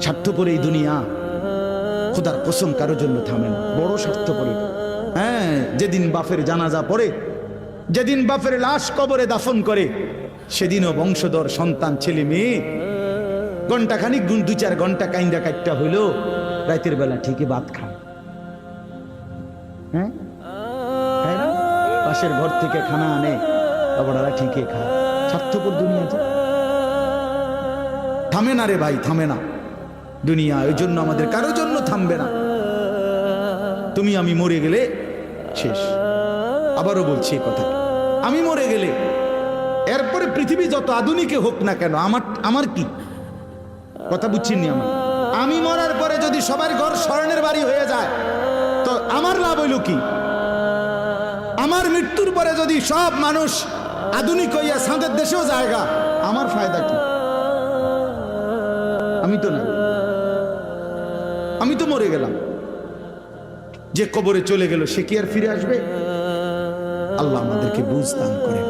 স্বার্থপর এই দুনিয়া, খোদার কসম কারোর জন্য থামে না, বড় স্বার্থপর। হ্যাঁ, যেদিন বাপের জানাজা পড়ে, যেদিন বাপের লাশ কবরে দাফন করে, সেদিনও বংশধর সন্তান ছেলে মেয়ে ঘন্টাখানিক 2-4 ঘন্টা কাইন্দা কাটটা হইল, রাতের বেলা ঠিকই ভাত খায়। হ্যাঁ, খায় না? পাশের ঘর থেকে খানা আনে, বাবারা ঠিকই খায়। স্বার্থপর দুনিয়াতে থামে না রে ভাই, থামে না দুনিয়া। ওই জন্য আমাদের কারোর জন্য থামবে না। তুমি আমি মরে গেলে শেষ। আবারও বলছি এই কথা, আমি মরে গেলে এরপরে পৃথিবী যত আধুনিকে হোক না কেন, আমার কি কথা বুঝছেননি? আমি মরার পরে যদি সবার ঘর স্বর্ণের বাড়ি হয়ে যায় তো আমার লাভ হইল কি? আমার মৃত্যুর পরে যদি সব মানুষ আধুনিক হইয়া সাঁদের দেশেও জায়গা, আমার ফায়দা কি? আমি তো না, আমি তো মরে গেলাম। যে কবরে চলে গেল সে কি আর ফিরে আসবে? আল্লাহ আমাদেরকে বুঝ দান করেন।